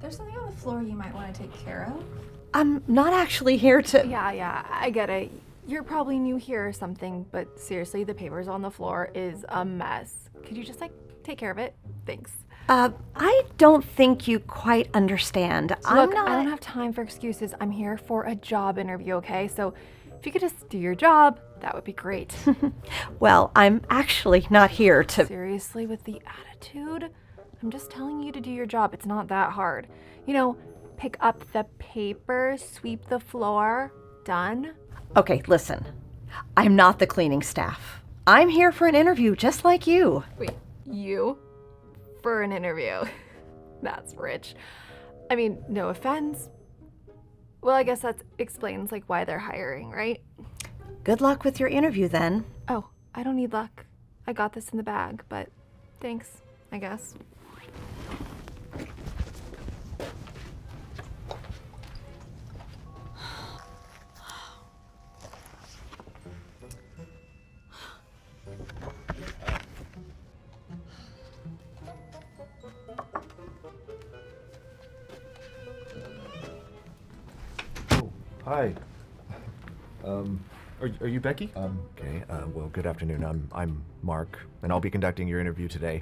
there something on the floor you might want to take care of? I'm not actually here to... Yeah, I get it. You're probably new here or something, but seriously, the papers on the floor is a mess. Could you just, take care of it? Thanks. I don't think you quite understand. Look, I don't have time for excuses. I'm here for a job interview, okay? So if you could just do your job, that would be great. Well, I'm actually not here to... Seriously, with the attitude? I'm just telling you to do your job. It's not that hard. Pick up the paper, sweep the floor. Done? Okay, listen. I'm not the cleaning staff. I'm here for an interview just like you. Wait, you? For an interview? That's rich. I mean, no offense. Well, I guess that explains why they're hiring, right? Good luck with your interview then. Oh, I don't need luck. I got this in the bag, but thanks, I guess. Hi. Are you Becky? Okay. Well, good afternoon. I'm Mark, and I'll be conducting your interview today.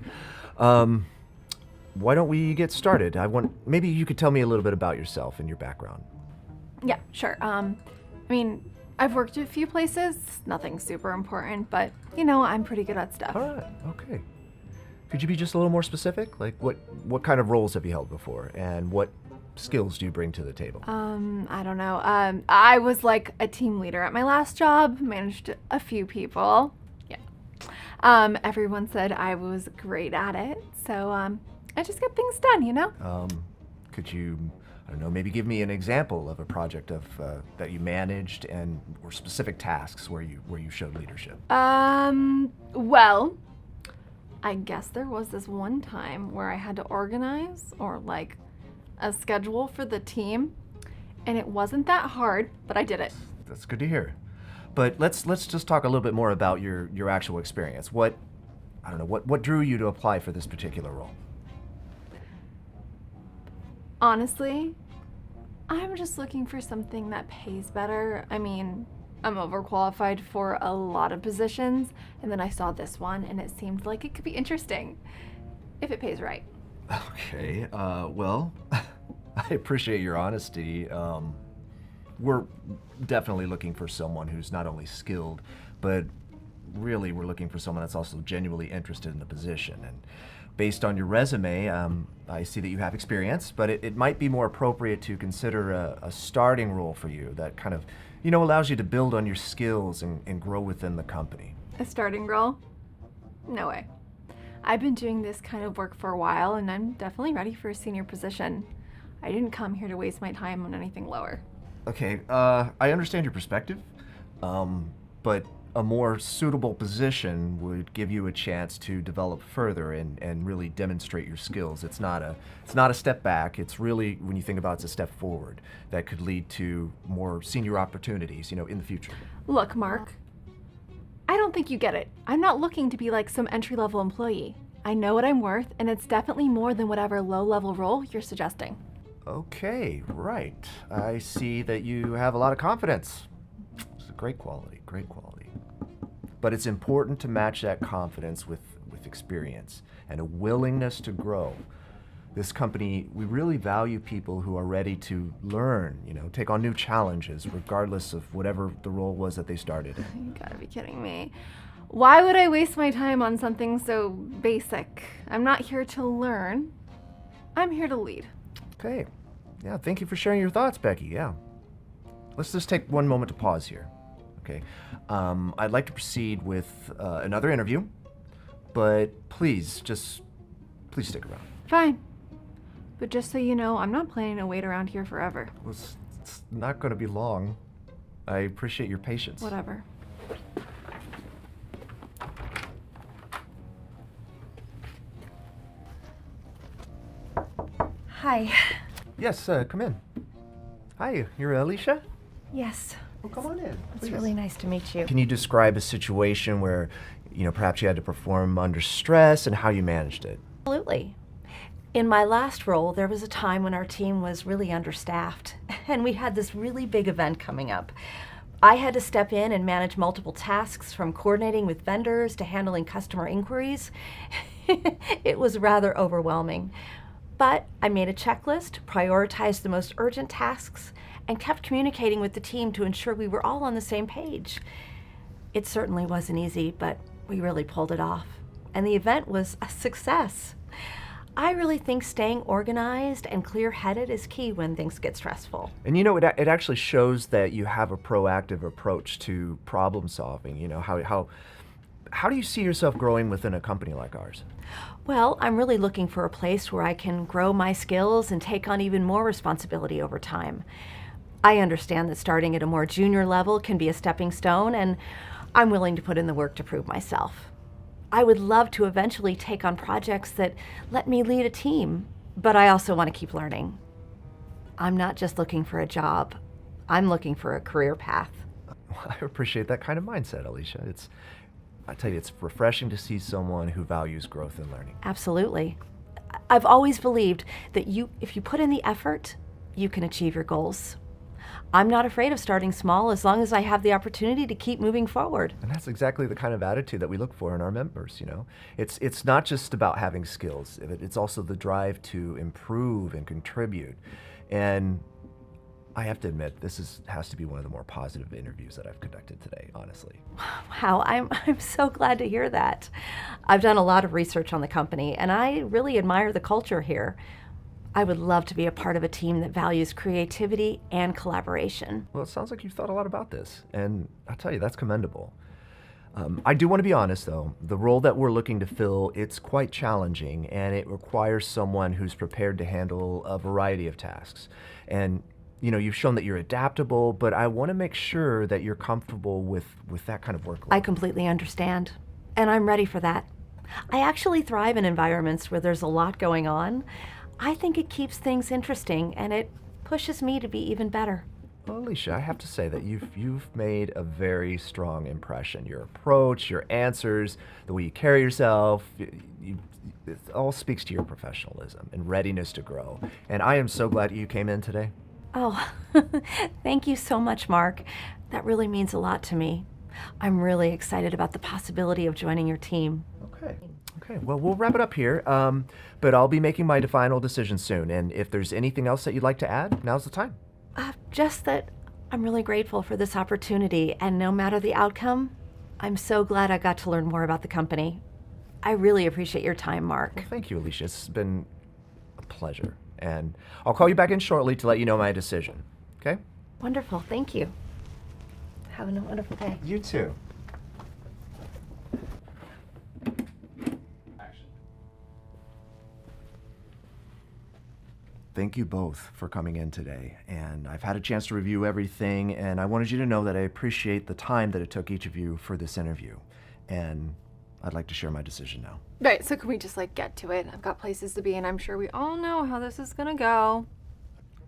Why don't we get started? Maybe you could tell me a little bit about yourself and your background. Yeah, sure. I've worked at a few places. Nothing super important, but I'm pretty good at stuff. All right. Okay. Could you be just a little more specific? Like what kind of roles have you held before, and what skills do you bring to the table? I don't know. I was a team leader at my last job, managed a few people. Yeah. Everyone said I was great at it, so I just get things done, Could you, I don't know, maybe give me an example of a project that you managed or specific tasks where you showed leadership? Well, I guess there was this one time where I had to organize or a schedule for the team, and it wasn't that hard, but I did it. That's good to hear. But let's just talk a little bit more about your actual experience. What drew you to apply for this particular role? Honestly, I'm just looking for something that pays better. I'm overqualified for a lot of positions, and then I saw this one, and it seemed like it could be interesting if it pays right. Okay, well, I appreciate your honesty. We're definitely looking for someone who's not only skilled, but really we're looking for someone that's also genuinely interested in the position. And based on your resume, I see that you have experience, but it might be more appropriate to consider a starting role for you that kind of, allows you to build on your skills and grow within the company. A starting role? No way. I've been doing this kind of work for a while, and I'm definitely ready for a senior position. I didn't come here to waste my time on anything lower. Okay, I understand your perspective, but a more suitable position would give you a chance to develop further and really demonstrate your skills. It's not a step back. It's really, when you think about it, it's a step forward that could lead to more senior opportunities, in the future. Look, Mark, I don't think you get it. I'm not looking to be like some entry-level employee. I know what I'm worth, and it's definitely more than whatever low-level role you're suggesting. Okay, right. I see that you have a lot of confidence. It's a great quality, great quality. But it's important to match that confidence with experience and a willingness to grow. This company, we really value people who are ready to learn, take on new challenges, regardless of whatever the role was that they started in. You gotta be kidding me. Why would I waste my time on something so basic? I'm not here to learn. I'm here to lead. Okay. Yeah, thank you for sharing your thoughts, Becky. Yeah. Let's just take one moment to pause here. Okay. I'd like to proceed with another interview, but please stick around. Fine. But just so you know, I'm not planning to wait around here forever. Well, it's not going to be long. I appreciate your patience. Whatever. Hi. Yes, come in. Hi, you're Alicia? Yes. Well, come on in. It's please. really nice to meet you. Can you describe a situation where, perhaps you had to perform under stress and how you managed it? Absolutely. In my last role, there was a time when our team was really understaffed, and we had this really big event coming up. I had to step in and manage multiple tasks, from coordinating with vendors to handling customer inquiries. It was rather overwhelming. But I made a checklist, prioritized the most urgent tasks, and kept communicating with the team to ensure we were all on the same page. It certainly wasn't easy, but we really pulled it off. And the event was a success. I really think staying organized and clear-headed is key when things get stressful. And you know, it actually shows that you have a proactive approach to problem solving. You know, how do you see yourself growing within a company like ours? Well, I'm really looking for a place where I can grow my skills and take on even more responsibility over time. I understand that starting at a more junior level can be a stepping stone, and I'm willing to put in the work to prove myself. I would love to eventually take on projects that let me lead a team, but I also want to keep learning. I'm not just looking for a job. I'm looking for a career path. I appreciate that kind of mindset, Alicia. I tell you, it's refreshing to see someone who values growth and learning. Absolutely. I've always believed that if you put in the effort, you can achieve your goals. I'm not afraid of starting small as long as I have the opportunity to keep moving forward. And that's exactly the kind of attitude that we look for in our members, you know. It's not just about having skills, it's also the drive to improve and contribute. And I have to admit, this has to be one of the more positive interviews that I've conducted today, honestly. Wow, I'm so glad to hear that. I've done a lot of research on the company, and I really admire the culture here. I would love to be a part of a team that values creativity and collaboration. Well, it sounds like you've thought a lot about this, and I'll tell you, that's commendable. I do want to be honest, though. The role that we're looking to fill, it's quite challenging, and it requires someone who's prepared to handle a variety of tasks. And you know, you've shown that you're adaptable, but I want to make sure that you're comfortable with that kind of workload. I completely understand, and I'm ready for that. I actually thrive in environments where there's a lot going on. I think it keeps things interesting, and it pushes me to be even better. Well, Alicia, I have to say that you've made a very strong impression. Your approach, your answers, the way you carry yourself, it all speaks to your professionalism and readiness to grow. And I am so glad you came in today. Oh, thank you so much, Mark. That really means a lot to me. I'm really excited about the possibility of joining your team. Okay, well, we'll wrap it up here, but I'll be making my final decision soon, and if there's anything else that you'd like to add, now's the time. Just that I'm really grateful for this opportunity, and no matter the outcome, I'm so glad I got to learn more about the company. I really appreciate your time, Mark. Well, thank you, Alicia. It's been a pleasure, and I'll call you back in shortly to let you know my decision, okay? Wonderful, thank you. Have a wonderful day. You too. Thank you both for coming in today, and I've had a chance to review everything, and I wanted you to know that I appreciate the time that it took each of you for this interview, and I'd like to share my decision now. Right, so can we just get to it? I've got places to be, and I'm sure we all know how this is gonna go.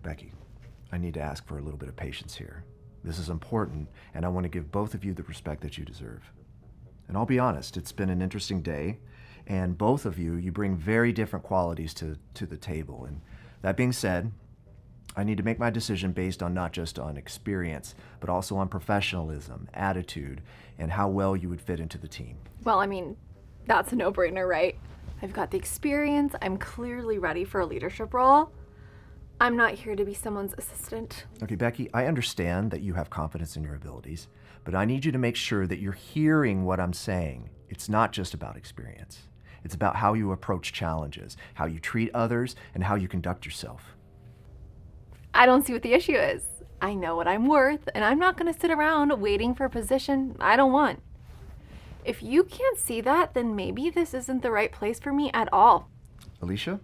Becky, I need to ask for a little bit of patience here. This is important, and I want to give both of you the respect that you deserve. And I'll be honest, it's been an interesting day, and both of you bring very different qualities to the table. And that being said, I need to make my decision based on not just on experience, but also on professionalism, attitude, and how well you would fit into the team. Well, I mean, that's a no-brainer, right? I've got the experience. I'm clearly ready for a leadership role. I'm not here to be someone's assistant. Okay, Becky, I understand that you have confidence in your abilities, but I need you to make sure that you're hearing what I'm saying. It's not just about experience. It's about how you approach challenges, how you treat others, and how you conduct yourself. I don't see what the issue is. I know what I'm worth, and I'm not going to sit around waiting for a position I don't want. If you can't see that, then maybe this isn't the right place for me at all. Alicia,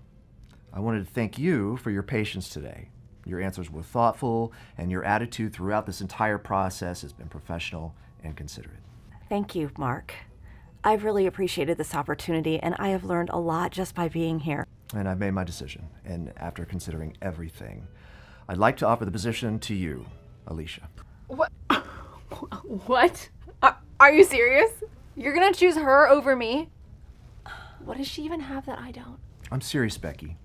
I wanted to thank you for your patience today. Your answers were thoughtful, and your attitude throughout this entire process has been professional and considerate. Thank you, Mark. I've really appreciated this opportunity, and I have learned a lot just by being here. And I've made my decision, and after considering everything, I'd like to offer the position to you, Alicia. What? What? Are you serious? You're gonna choose her over me? What does she even have that I don't? I'm serious, Becky.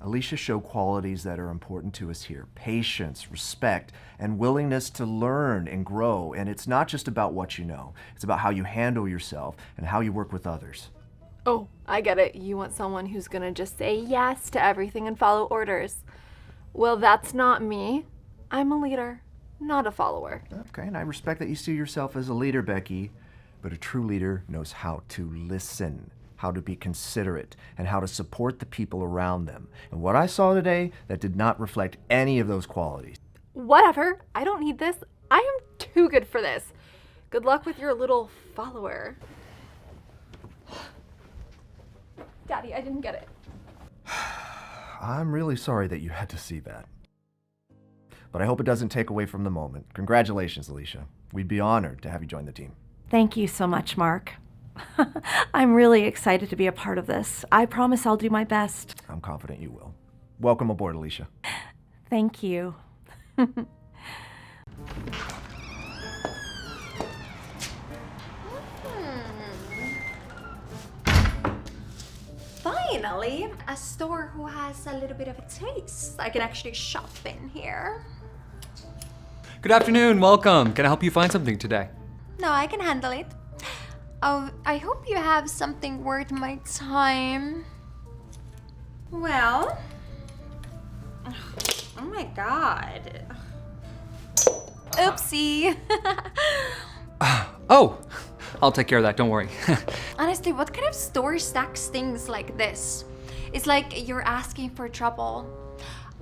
Alicia showed qualities that are important to us here. Patience, respect, and willingness to learn and grow. And it's not just about what you know. It's about how you handle yourself and how you work with others. Oh, I get it. You want someone who's gonna just say yes to everything and follow orders. Well, that's not me. I'm a leader, not a follower. Okay, and I respect that you see yourself as a leader, Becky. But a true leader knows how to listen, how to be considerate, and how to support the people around them. And what I saw today, that did not reflect any of those qualities. Whatever. I don't need this. I am too good for this. Good luck with your little follower. Daddy, I didn't get it. I'm really sorry that you had to see that. But I hope it doesn't take away from the moment. Congratulations, Alicia. We'd be honored to have you join the team. Thank you so much, Mark. I'm really excited to be a part of this. I promise I'll do my best. I'm confident you will. Welcome aboard, Alicia. Thank you. Finally, a store who has a little bit of a taste. I can actually shop in here. Good afternoon, welcome. Can I help you find something today? No, I can handle it. Oh, I hope you have something worth my time. Well, oh my god. Oopsie. Oh, I'll take care of that, don't worry. Honestly, what kind of store stacks things like this? It's like you're asking for trouble.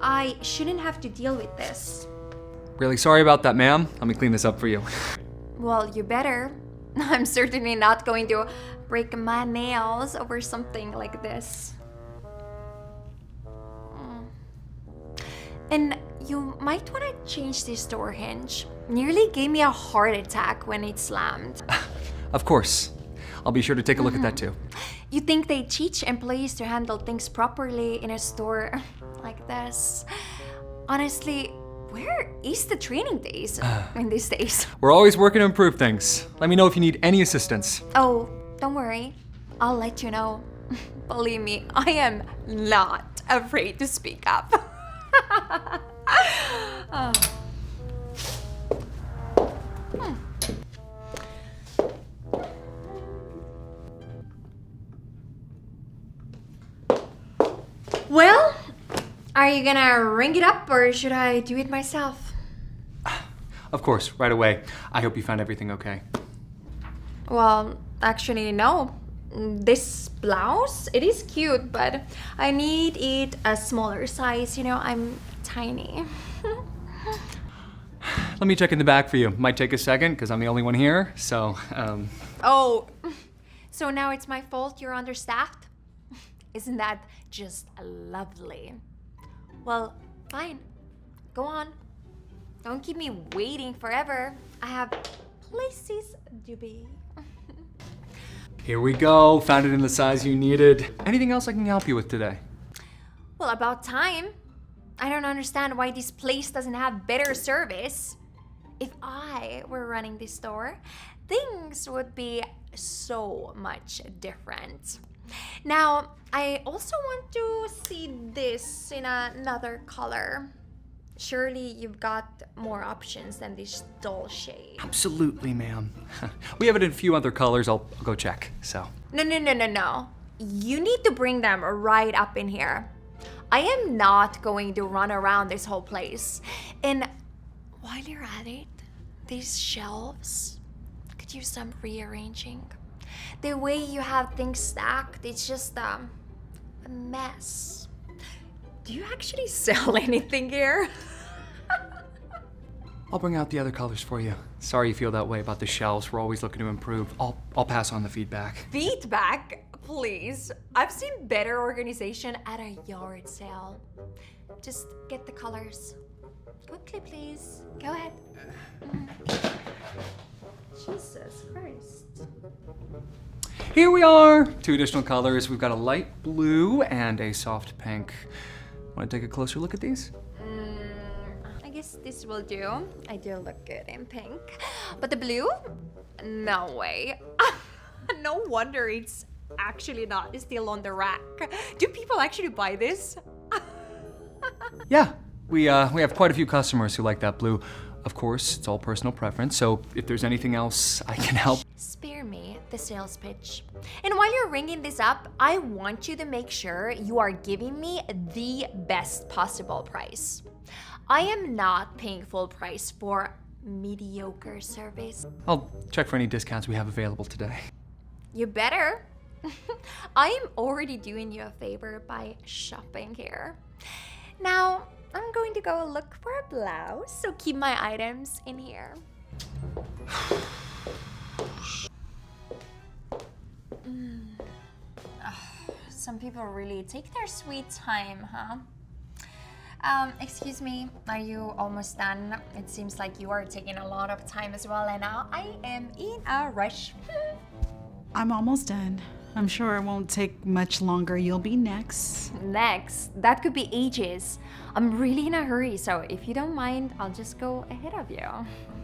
I shouldn't have to deal with this. Really sorry about that, ma'am. Let me clean this up for you. Well, you better. I'm certainly not going to break my nails over something like this. And you might want to change this door hinge. Nearly gave me a heart attack when it slammed. Of course. I'll be sure to take a look at that too. You think they teach employees to handle things properly in a store like this? Honestly, where is the training days in these days? We're always working to improve things. Let me know if you need any assistance. Oh, don't worry. I'll let you know. Believe me, I am not afraid to speak up. Oh. Well, are you gonna ring it up or should I do it myself? Of course, right away. I hope you found everything okay. Well, actually, no. This blouse, it is cute, but I need it a smaller size. You know, I'm tiny. Let me check in the back for you. Might take a second because I'm the only one here, so, Oh, so now it's my fault you're understaffed? Isn't that just lovely? Well, fine. Go on. Don't keep me waiting forever. I have places to be. Here we go. Found it in the size you needed. Anything else I can help you with today? Well, about time. I don't understand why this place doesn't have better service. If I were running this store, things would be so much different. Now, I also want to see this in another color. Surely you've got more options than this dull shade. Absolutely, ma'am. We have it in a few other colors. I'll go check, so. No. You need to bring them right up in here. I am not going to run around this whole place. And while you're at it, these shelves could use some rearranging. The way you have things stacked, it's just a mess. Do you actually sell anything here? I'll bring out the other colors for you. Sorry you feel that way about the shelves. We're always looking to improve. I'll pass on the feedback. Feedback, please. I've seen better organization at a yard sale. Just get the colors. Quickly, please. Go ahead. Jesus Christ. Here we are. 2 additional colors. We've got a light blue and a soft pink. Want to take a closer look at these? I guess this will do. I do look good in pink. But the blue? No way. No wonder it's actually not still on the rack. Do people actually buy this? Yeah, we have quite a few customers who like that blue. Of course, it's all personal preference, so if there's anything else I can help. Spare me the sales pitch. And while you're ringing this up, I want you to make sure you are giving me the best possible price. I am not paying full price for mediocre service. I'll check for any discounts we have available today. You better. I am already doing you a favor by shopping here. Now, I'm going to go look for a blouse, so keep my items in here. Some people really take their sweet time, huh? Excuse me, are you almost done? It seems like you are taking a lot of time as well, and now I am in a rush. I'm almost done. I'm sure it won't take much longer. You'll be next. Next, that could be ages. I'm really in a hurry, so if you don't mind, I'll just go ahead of you.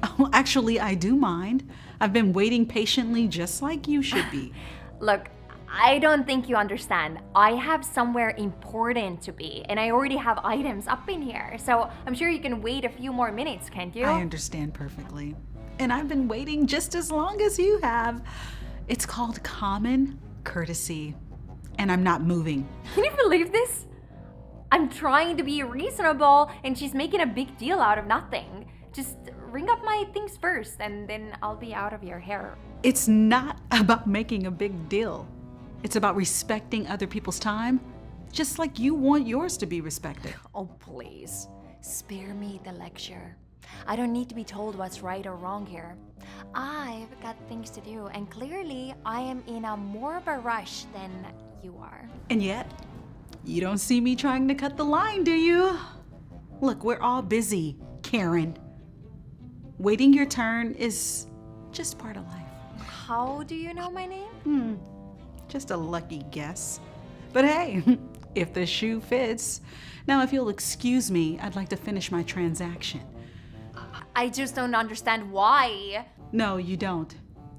Oh, actually, I do mind. I've been waiting patiently just like you should be. Look, I don't think you understand. I have somewhere important to be, and I already have items up in here, so I'm sure you can wait a few more minutes, can't you? I understand perfectly. And I've been waiting just as long as you have. It's called common courtesy, and I'm not moving. Can you believe this? I'm trying to be reasonable, and she's making a big deal out of nothing. Just ring up my things first, and then I'll be out of your hair. It's not about making a big deal. It's about respecting other people's time, just like you want yours to be respected. Oh, please. Spare me the lecture. I don't need to be told what's right or wrong here. I've got things to do, and clearly I am in a more of a rush than you are. And yet, you don't see me trying to cut the line, do you? Look, we're all busy, Karen. Waiting your turn is just part of life. How do you know my name? Just a lucky guess. But hey, if the shoe fits. Now, if you'll excuse me, I'd like to finish my transaction. I just don't understand why. No, you don't.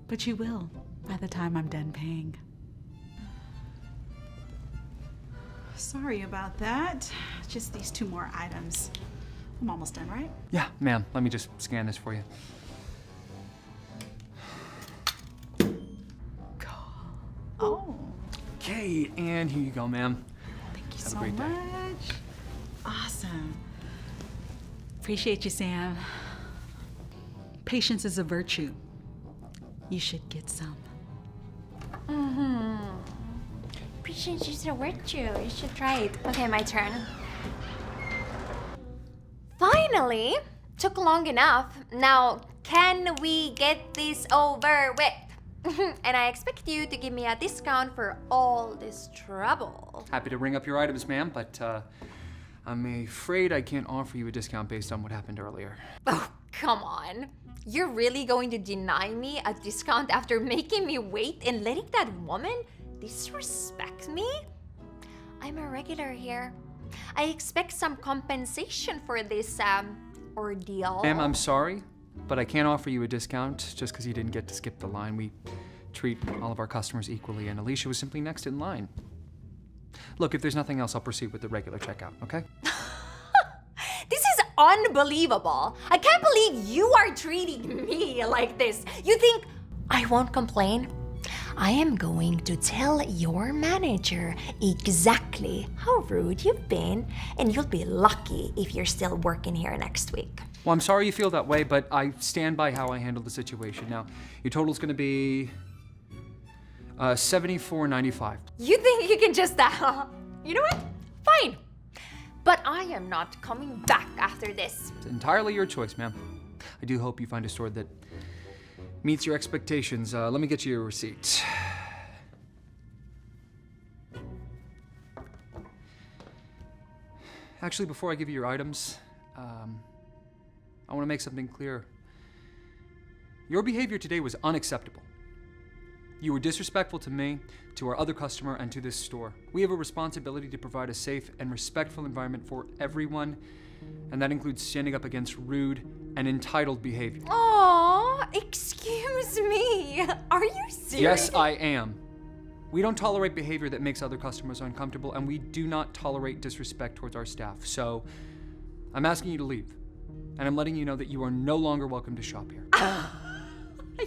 But you will by the time I'm done paying. Sorry about that. Just these 2 more items. I'm almost done, right? Yeah, ma'am, let me just scan this for you. Oh, Okay, and here you go, ma'am. thank you Have a so great day. much. Awesome. Appreciate you, Sam. Patience is a virtue. You should get some. Patience is a virtue. You should try it. Okay, my turn. Finally! Took long enough. Now, can we get this over with? And I expect you to give me a discount for all this trouble. Happy to ring up your items, ma'am, but I'm afraid I can't offer you a discount based on what happened earlier. Oh, come on. You're really going to deny me a discount after making me wait and letting that woman disrespect me? I'm a regular here. I expect some compensation for this ordeal. Ma'am, I'm sorry, but I can't offer you a discount just because you didn't get to skip the line. We treat all of our customers equally, and Alicia was simply next in line. Look, if there's nothing else, I'll proceed with the regular checkout, okay? This is unbelievable. I can't believe you are treating me like this. You think I won't complain? I am going to tell your manager exactly how rude you've been, and you'll be lucky if you're still working here next week. Well, I'm sorry you feel that way, but I stand by how I handled the situation. Now, your total's gonna be $74.95. You think you can just, you know what? Fine. But I am not coming back after this. It's entirely your choice, ma'am. I do hope you find a store that meets your expectations. Let me get you your receipt. Actually, before I give you your items, I want to make something clear. Your behavior today was unacceptable. You were disrespectful to me, to our other customer, and to this store. We have a responsibility to provide a safe and respectful environment for everyone, and that includes standing up against rude and entitled behavior. Aw, excuse me. Are you serious? Yes, I am. We don't tolerate behavior that makes other customers uncomfortable, and we do not tolerate disrespect towards our staff. So, I'm asking you to leave. And I'm letting you know that you are no longer welcome to shop here.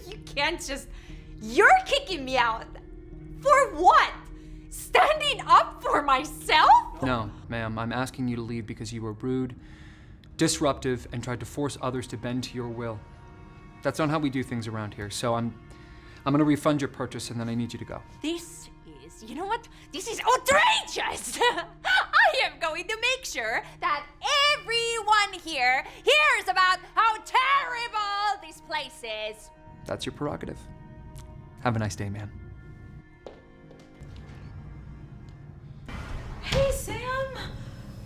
You can't just. You're kicking me out. For what? Standing up for myself? No, ma'am, I'm asking you to leave because you were rude, disruptive, and tried to force others to bend to your will. That's not how we do things around here, so I'm gonna refund your purchase and then I need you to go. This is, you know what? This is outrageous! I am going to make sure that everyone here hears about how terrible this place is. That's your prerogative. Have a nice day, man. Hey, Sam.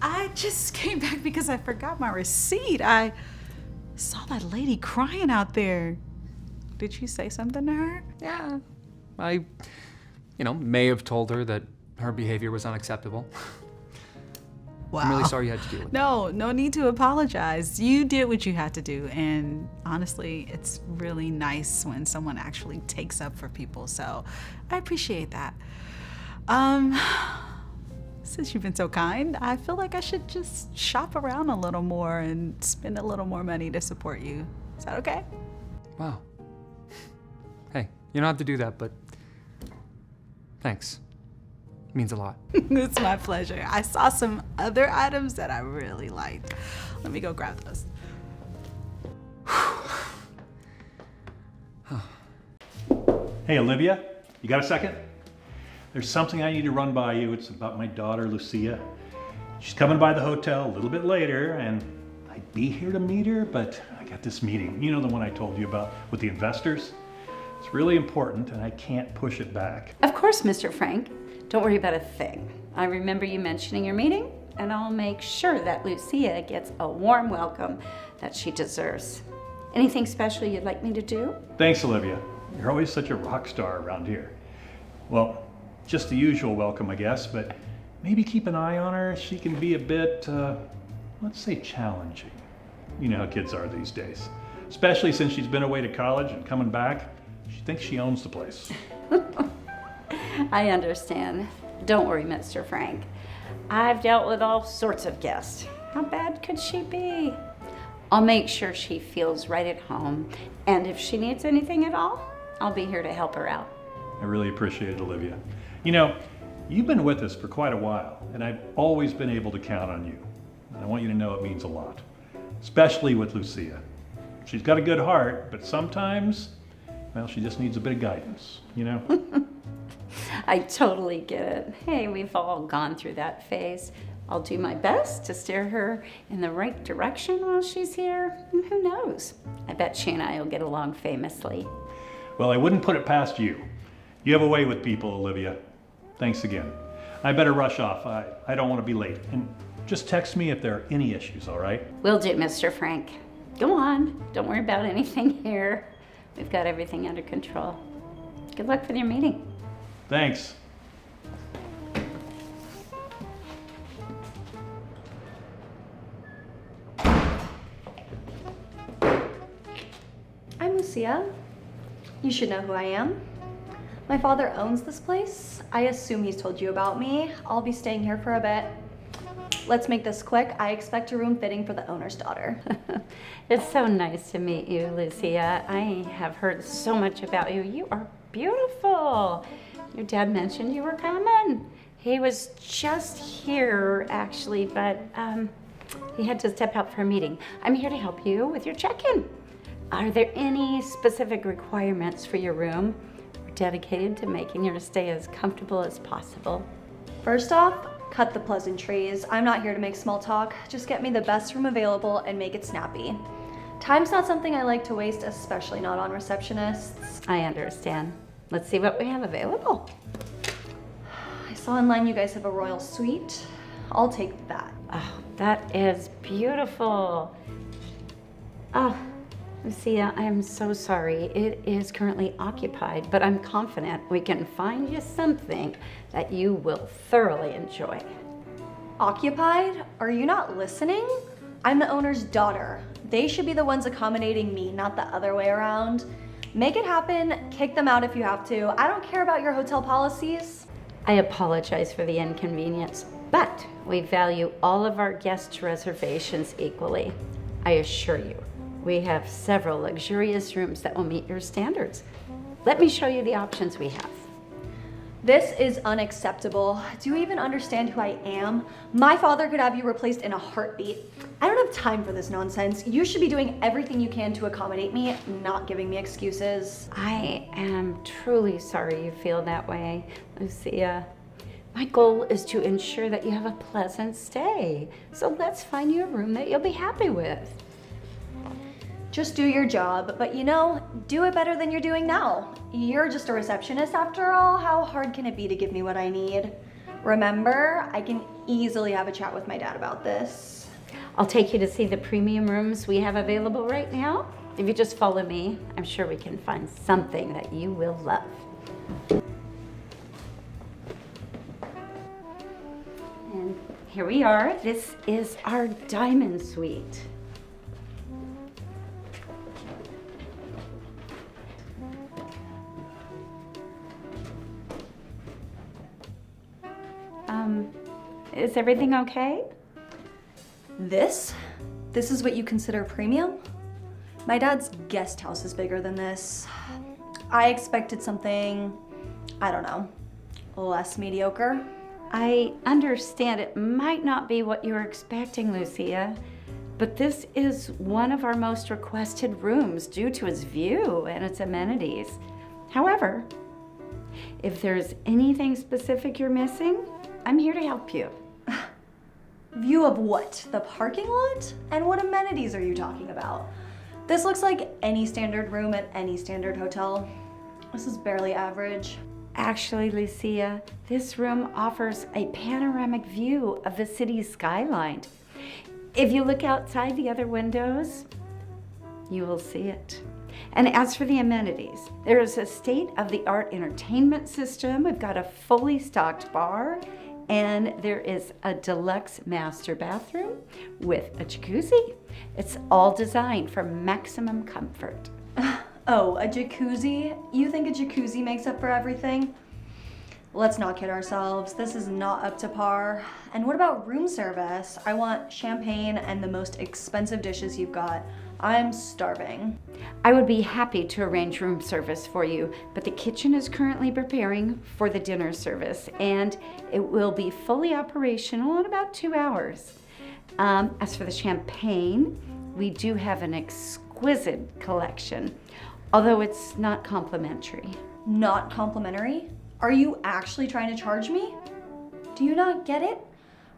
I just came back because I forgot my receipt. I saw that lady crying out there. Did you say something to her? Yeah. I, may have told her that her behavior was unacceptable. Wow. I'm really sorry you had to deal with it. No need to apologize. You did what you had to do, and honestly, it's really nice when someone actually takes up for people, so I appreciate that. Since you've been so kind, I feel like I should just shop around a little more and spend a little more money to support you. Is that okay? Wow. Hey, you don't have to do that, but thanks. It means a lot. It's my pleasure. I saw some other items that I really liked. Let me go grab those. Hey, Olivia, you got a second? There's something I need to run by you. It's about my daughter, Lucia. She's coming by the hotel a little bit later, and I'd be here to meet her, but I got this meeting. You know, the one I told you about with the investors? It's really important, and I can't push it back. Of course, Mr. Frank. Don't worry about a thing. I remember you mentioning your meeting, and I'll make sure that Lucia gets a warm welcome that she deserves. Anything special you'd like me to do? Thanks, Olivia. You're always such a rock star around here. Well, just the usual welcome, I guess, but maybe keep an eye on her. She can be a bit, let's say, challenging. You know how kids are these days. Especially since she's been away to college and coming back. She thinks she owns the place. I understand. Don't worry, Mr. Frank. I've dealt with all sorts of guests. How bad could she be? I'll make sure she feels right at home. And if she needs anything at all, I'll be here to help her out. I really appreciate it, Olivia. You know, you've been with us for quite a while, and I've always been able to count on you. And I want you to know it means a lot, especially with Lucia. She's got a good heart, but sometimes, well, she just needs a bit of guidance, you know? I totally get it. Hey, we've all gone through that phase. I'll do my best to steer her in the right direction while she's here. And who knows? I bet she and I will get along famously. Well, I wouldn't put it past you. You have a way with people, Olivia. Thanks again. I better rush off. I don't want to be late. And just text me if there are any issues, all right? Will do, Mr. Frank. Go on. Don't worry about anything here. We've got everything under control. Good luck with your meeting. Thanks. I'm Lucia. You should know who I am. My father owns this place. I assume he's told you about me. I'll be staying here for a bit. Let's make this quick. I expect a room fitting for the owner's daughter. It's so nice to meet you, Lucia. I have heard so much about you. You are beautiful. Your dad mentioned you were coming. He was just here, actually, but he had to step out for a meeting. I'm here to help you with your check-in. Are there any specific requirements for your room? We're dedicated to making your stay as comfortable as possible. First off, cut the pleasantries. I'm not here to make small talk. Just get me the best room available and make it snappy. Time's not something I like to waste, especially not on receptionists. I understand. Let's see what we have available. I saw online you guys have a royal suite. I'll take that. Oh, that is beautiful. Oh, Lucia, I'm so sorry. It is currently occupied, but I'm confident we can find you something that you will thoroughly enjoy. Occupied? Are you not listening? I'm the owner's daughter. They should be the ones accommodating me, not the other way around. Make it happen, kick them out if you have to. I don't care about your hotel policies. I apologize for the inconvenience, but fact, we value all of our guests' reservations equally. I assure you, we have several luxurious rooms that will meet your standards. Let me show you the options we have. This is unacceptable. Do you even understand who I am? My father could have you replaced in a heartbeat. I don't have time for this nonsense. You should be doing everything you can to accommodate me, not giving me excuses. I am truly sorry you feel that way, Lucia. My goal is to ensure that you have a pleasant stay. So let's find you a room that you'll be happy with. Just do your job, but do it better than you're doing now. You're just a receptionist after all. How hard can it be to give me what I need? Remember, I can easily have a chat with my dad about this. I'll take you to see the premium rooms we have available right now. If you just follow me, I'm sure we can find something that you will love. And here we are. This is our diamond suite. Is everything okay? This is what you consider premium? My dad's guest house is bigger than this. I expected something, I don't know, less mediocre. I understand it might not be what you were expecting, Lucia, but this is one of our most requested rooms due to its view and its amenities. However, if there's anything specific you're missing, I'm here to help you. View of what? The parking lot? And what amenities are you talking about? This looks like any standard room at any standard hotel. This is barely average. Actually, Lucia, this room offers a panoramic view of the city's skyline. If you look outside the other windows, you will see it. And as for the amenities, there is a state-of-the-art entertainment system. We've got a fully stocked bar, and there is a deluxe master bathroom with a jacuzzi. It's all designed for maximum comfort. Oh, a jacuzzi? You think a jacuzzi makes up for everything? Let's not kid ourselves. This is not up to par. And what about room service? I want champagne and the most expensive dishes you've got. I'm starving. I would be happy to arrange room service for you, but the kitchen is currently preparing for the dinner service, and it will be fully operational in about 2 hours. As for the champagne, we do have an exquisite collection, although it's not complimentary. Not complimentary? Are you actually trying to charge me? Do you not get it?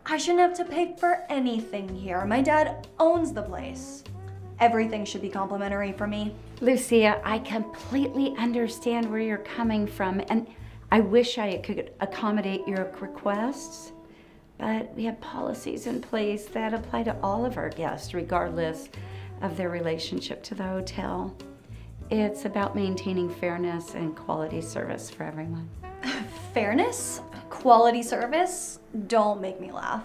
I shouldn't have to pay for anything here. My dad owns the place. Everything should be complimentary for me. Lucia, I completely understand where you're coming from, and I wish I could accommodate your requests, but we have policies in place that apply to all of our guests, regardless of their relationship to the hotel. It's about maintaining fairness and quality service for everyone. Fairness? Quality service? Don't make me laugh.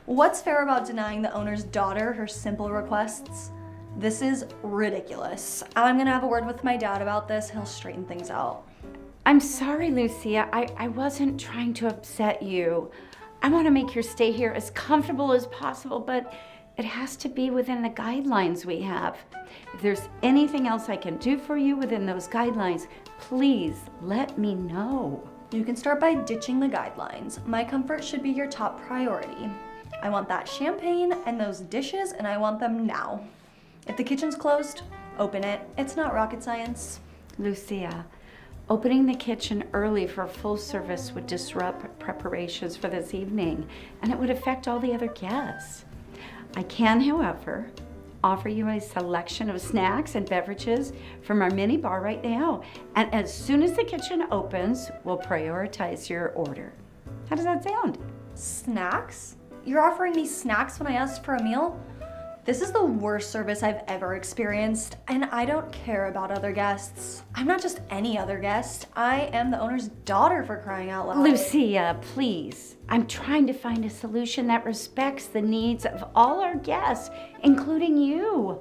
What's fair about denying the owner's daughter her simple requests? This is ridiculous. I'm gonna have a word with my dad about this. He'll straighten things out. I'm sorry, Lucia. I wasn't trying to upset you. I want to make your stay here as comfortable as possible, but it has to be within the guidelines we have. If there's anything else I can do for you within those guidelines, please let me know. You can start by ditching the guidelines. My comfort should be your top priority. I want that champagne and those dishes, and I want them now. If the kitchen's closed, open it. It's not rocket science. Lucia, opening the kitchen early for full service would disrupt preparations for this evening, and it would affect all the other guests. I can, however, offer you a selection of snacks and beverages from our mini bar right now. And as soon as the kitchen opens, we'll prioritize your order. How does that sound? Snacks? You're offering me snacks when I asked for a meal? This is the worst service I've ever experienced, and I don't care about other guests. I'm not just any other guest. I am the owner's daughter, for crying out loud. Lucia, please. I'm trying to find a solution that respects the needs of all our guests, including you.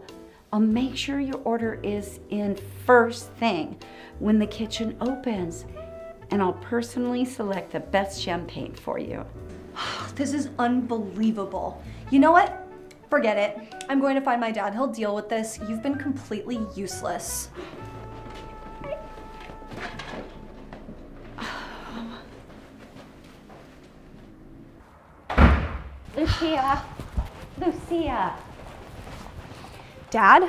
I'll make sure your order is in first thing when the kitchen opens, and I'll personally select the best champagne for you. This is unbelievable. You know what? Forget it. I'm going to find my dad. He'll deal with this. You've been completely useless. Lucia. Dad,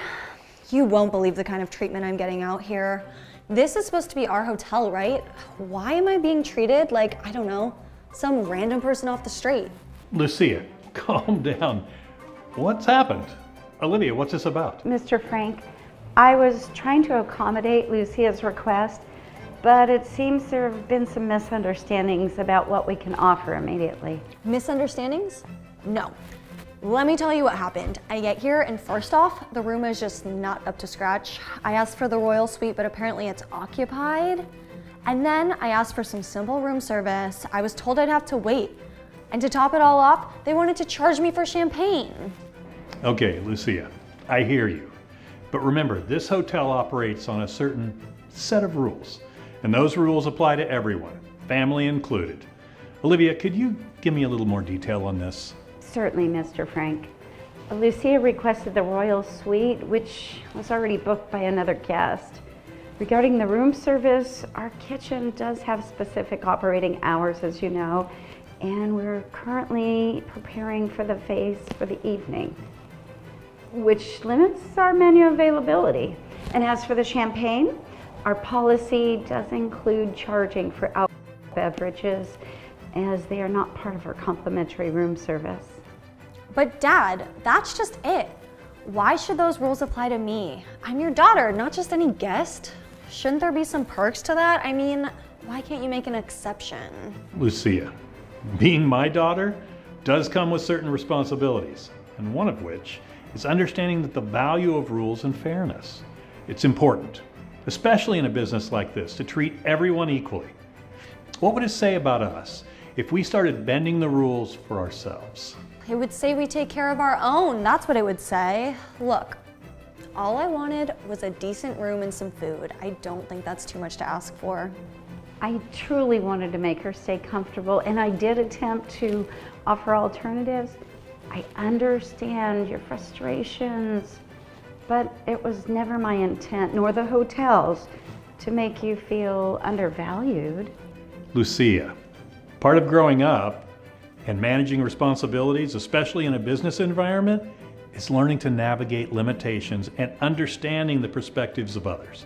you won't believe the kind of treatment I'm getting out here. This is supposed to be our hotel, right? Why am I being treated like, I don't know, some random person off the street? Lucia, calm down. What's happened? Olivia, what's this about? Mr. Frank, I was trying to accommodate Lucia's request, but it seems there have been some misunderstandings about what we can offer immediately. Misunderstandings? No. Let me tell you what happened. I get here and first off, the room is just not up to scratch. I asked for the royal suite, but apparently it's occupied. And then I asked for some simple room service. I was told I'd have to wait. And to top it all off, they wanted to charge me for champagne. Okay, Lucia, I hear you. But remember, this hotel operates on a certain set of rules, and those rules apply to everyone, family included. Olivia, could you give me a little more detail on this? Certainly, Mr. Frank. Lucia requested the royal suite, which was already booked by another guest. Regarding the room service, our kitchen does have specific operating hours, as you know, and we're currently preparing for the feast for the evening, which limits our menu availability. And as for the champagne, our policy does include charging for alcohol beverages, as they are not part of our complimentary room service. But Dad, that's just it. Why should those rules apply to me? I'm your daughter, not just any guest. Shouldn't there be some perks to that? I mean, why can't you make an exception? Lucia, being my daughter does come with certain responsibilities, and one of which is understanding that the value of rules and fairness. It's important, especially in a business like this, to treat everyone equally. What would it say about us if we started bending the rules for ourselves? It would say we take care of our own. That's what it would say. Look, all I wanted was a decent room and some food. I don't think that's too much to ask for. I truly wanted to make her stay comfortable, and I did attempt to offer alternatives. I understand your frustrations, but it was never my intent, nor the hotel's, to make you feel undervalued. Lucia, part of growing up and managing responsibilities, especially in a business environment, is learning to navigate limitations and understanding the perspectives of others.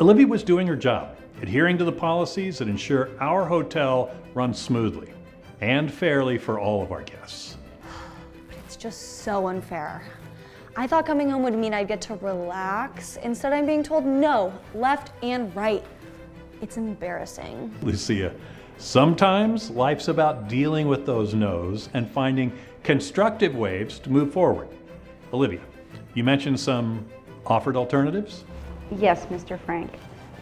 Olivia was doing her job, adhering to the policies that ensure our hotel runs smoothly and fairly for all of our guests. But it's just so unfair. I thought coming home would mean I'd get to relax. Instead, I'm being told no, left and right. It's embarrassing. Lucia, sometimes life's about dealing with those no's and finding constructive ways to move forward. Olivia, you mentioned some offered alternatives? Yes, Mr. Frank.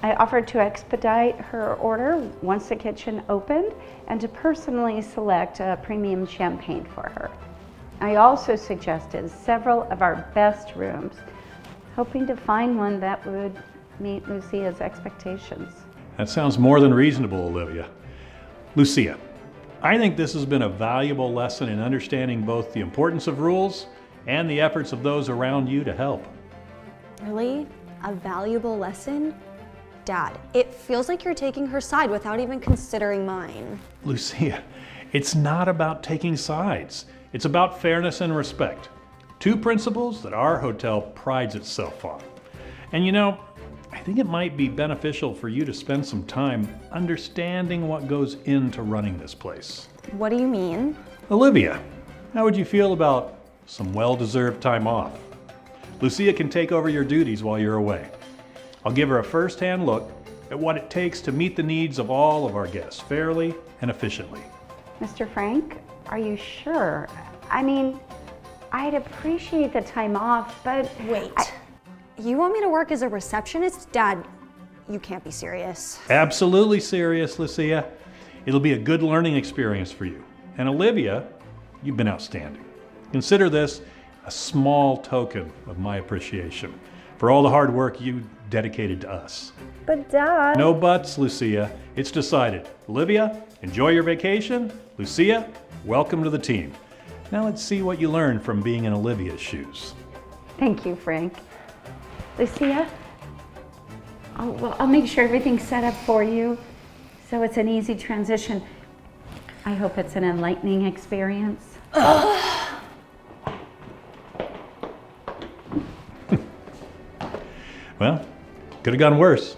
I offered to expedite her order once the kitchen opened and to personally select a premium champagne for her. I also suggested several of our best rooms, hoping to find one that would meet Lucia's expectations. That sounds more than reasonable, Olivia. Lucia, I think this has been a valuable lesson in understanding both the importance of rules and the efforts of those around you to help. Really? A valuable lesson? Dad, it feels like you're taking her side without even considering mine. Lucia, it's not about taking sides. It's about fairness and respect. Two principles that our hotel prides itself on. And you know, I think it might be beneficial for you to spend some time understanding what goes into running this place. What do you mean? Olivia, how would you feel about some well-deserved time off? Lucia can take over your duties while you're away. I'll give her a first-hand look at what it takes to meet the needs of all of our guests fairly and efficiently. Mr. Frank, are you sure? I mean, I'd appreciate the time off, but Wait. You want me to work as a receptionist? Dad, you can't be serious. Absolutely serious, Lucia. It'll be a good learning experience for you. And Olivia, you've been outstanding. Consider this a small token of my appreciation for all the hard work you dedicated to us. But Dad... No buts, Lucia. It's decided. Olivia, enjoy your vacation. Lucia, welcome to the team. Now let's see what you learned from being in Olivia's shoes. Thank you, Frank. Lucia? Oh, well, I'll make sure everything's set up for you so it's an easy transition. I hope it's an enlightening experience. Well, could have gone worse.